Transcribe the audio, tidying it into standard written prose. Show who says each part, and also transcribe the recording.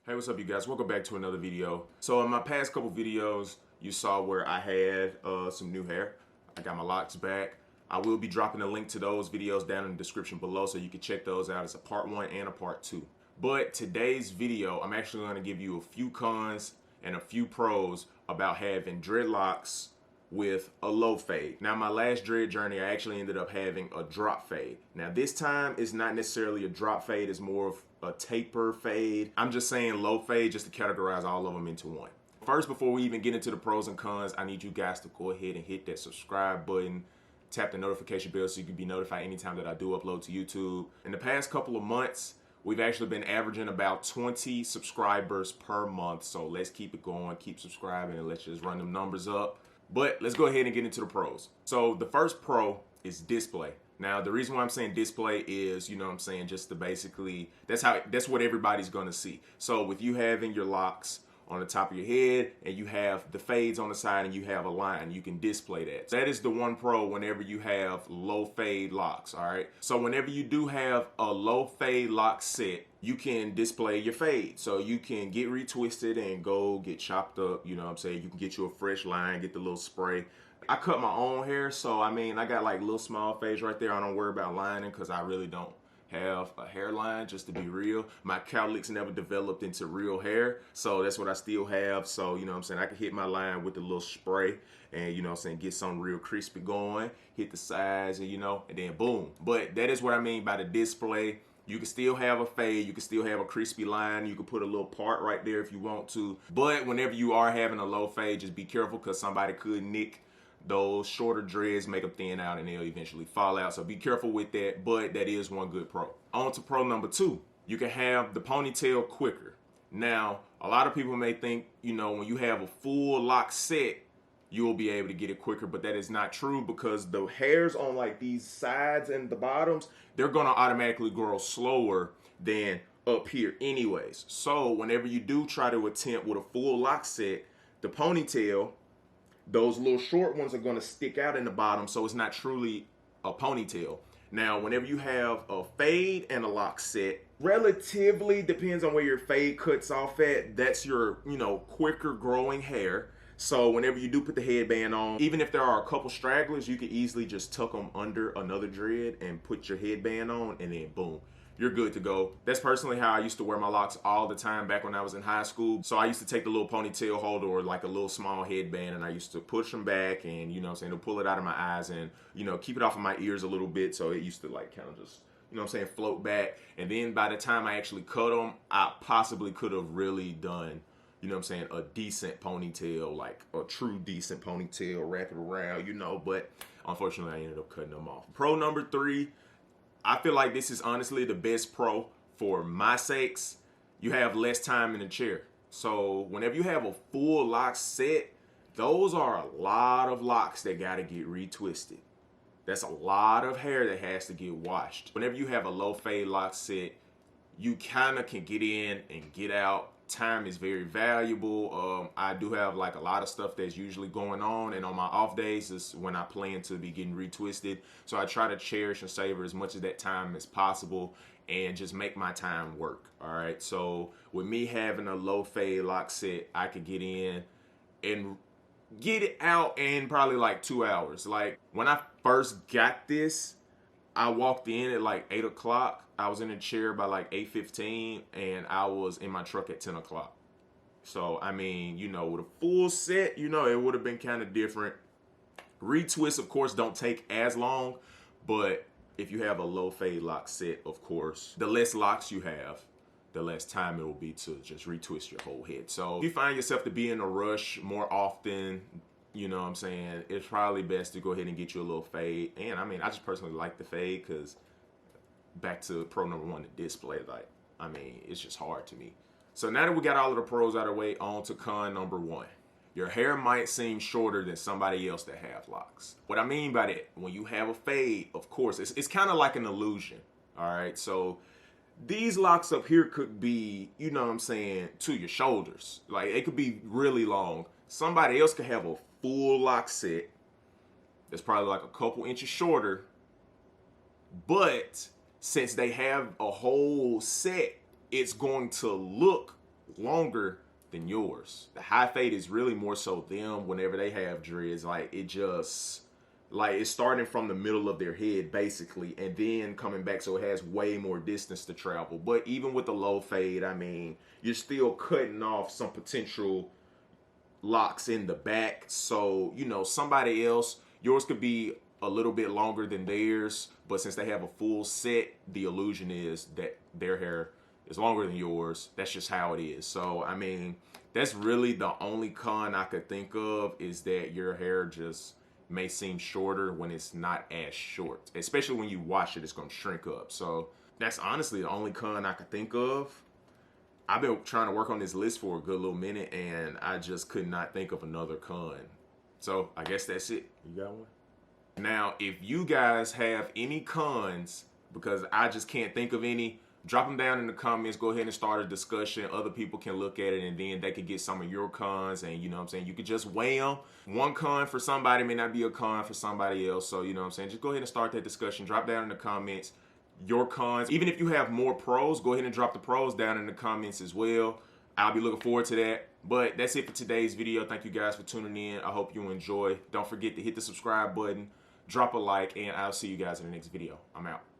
Speaker 1: Hey, what's up, you guys? Welcome back to another video. So in my past couple videos, you saw where I had some new hair. I got my locks back. I will be dropping a link to those videos down in the description below so you can check those out. It's a part 1 and a part 2. But today's video, I'm actually going to give you a few cons and a few pros about having dreadlocks with a low fade. Now, my last dread journey, I actually ended up having a drop fade. Now, this time it's not necessarily a drop fade, it's more of a taper fade. I'm just saying low fade just to categorize all of them into one. First, before we even get into the pros and cons, I need you guys to go ahead and hit that subscribe button, tap the notification bell so you can be notified anytime that I do upload to YouTube. In the past couple of months, we've actually been averaging about 20 subscribers per month. So let's keep it going, keep subscribing, and let's just run them numbers up. But let's go ahead and get into the pros. So the first pro is display. Now, the reason why I'm saying display is, you know what I'm saying, just to basically, that's what everybody's gonna see. So with you having your locks on the top of your head and you have the fades on the side and you have a line, you can display that. That is the one pro whenever you have low fade locks, all right? So whenever you do have a low fade lock set, you can display your fade. So you can get retwisted and go get chopped up, you know what I'm saying? You can get you a fresh line, get the little spray. I cut my own hair, so I mean, I got like little small fades right there. I don't worry about lining because I really don't have a hairline, just to be real. My cowlicks never developed into real hair, so that's what I still have. So, you know what I'm saying, I can hit my line with a little spray and, you know what I'm saying, get something real crispy going, hit the sides, and, you know, and then boom. But that is what I mean by the display. You can still have a fade, you can still have a crispy line, you can put a little part right there if you want to. But whenever you are having a low fade, just be careful because somebody could nick those shorter dreads, make them thin out, and they'll eventually fall out. So be careful with that, but that is one good pro. On to pro number 2. You can have the ponytail quicker. Now, a lot of people may think, you know, when you have a full lock set, you will be able to get it quicker, but that is not true because the hairs on like these sides and the bottoms, they're gonna automatically grow slower than up here anyways. So whenever you do try to attempt with a full lock set, the ponytail, those little short ones are going to stick out in the bottom, so it's not truly a ponytail. Now, whenever you have a fade and a lock set, relatively depends on where your fade cuts off at. That's your, you know, quicker growing hair. So whenever you do put the headband on, even if there are a couple stragglers, you can easily just tuck them under another dread and put your headband on, and then boom, you're good to go. That's personally how I used to wear my locks all the time back when I was in high school. So I used to take the little ponytail holder or like a little small headband, and I used to push them back and, you know what I'm saying, to pull it out of my eyes and, you know, keep it off of my ears a little bit. So it used to like kind of just, you know what I'm saying, float back. And then by the time I actually cut them, I possibly could have really done, you know what I'm saying, a decent ponytail, like a true decent ponytail, wrap it around, you know, but unfortunately I ended up cutting them off. Pro number 3, I feel like this is honestly the best pro for my sakes. You have less time in the chair. So whenever you have a full lock set, those are a lot of locks that gotta get retwisted. That's a lot of hair that has to get washed. Whenever you have a low fade lock set, you kind of can get in and get out. Time is very valuable. I do have like a lot of stuff that's usually going on, and on my off days is when I plan to be getting retwisted. So I try to cherish and savor as much of that time as possible and just make my time work. All right. So with me having a low fade lock set, I could get in and get it out in probably like 2 hours. Like when I first got this, I walked in at like 8 o'clock. I was in a chair by like 8:15, and I was in my truck at 10 o'clock. So, I mean, you know, with a full set, you know, it would have been kind of different. Retwists, of course, don't take as long, but if you have a low fade lock set, of course, the less locks you have, the less time it will be to just retwist your whole head. So if you find yourself to be in a rush more often, you know what I'm saying, it's probably best to go ahead and get you a little fade. And I mean, I just personally like the fade because back to pro number 1, the display, like, I mean, it's just hard to me. So now that we got all of the pros out of the way, on to con number 1. Your hair might seem shorter than somebody else that have locks. What I mean by that, when you have a fade, of course, it's kind of like an illusion, all right? So these locks up here could be, you know what I'm saying, to your shoulders. Like, it could be really long. Somebody else could have a full lock set that's probably like a couple inches shorter, but since they have a whole set, it's going to look longer than yours. The high fade is really more so them whenever they have dreads. Like, it just, like, it's starting from the middle of their head basically and then coming back, so it has way more distance to travel. But even with the low fade, I mean, you're still cutting off some potential locks in the back. So, you know, somebody else, yours could be a little bit longer than theirs, but since they have a full set, the illusion is that their hair is longer than yours. That's just how it is. So, I mean, that's really the only con I could think of, is that your hair just may seem shorter when it's not as short. Especially when you wash it, it's going to shrink up. So, that's honestly the only con I could think of. I've been trying to work on this list for a good little minute, and I just could not think of another con. So, I guess that's it. You got one? Now, if you guys have any cons, because I just can't think of any, drop them down in the comments. Go ahead and start a discussion. Other people can look at it, and then they could get some of your cons, and you know what I'm saying, you could just weigh them. One con for somebody may not be a con for somebody else. So, you know what I'm saying, just go ahead and start that discussion. Drop down in the comments your cons. Even if you have more pros, go ahead and drop the pros down in the comments as well. I'll be looking forward to that. But that's it for today's video. Thank you guys for tuning in. I hope you enjoy. Don't forget to hit the subscribe button, drop a like, and I'll see you guys in the next video. I'm out.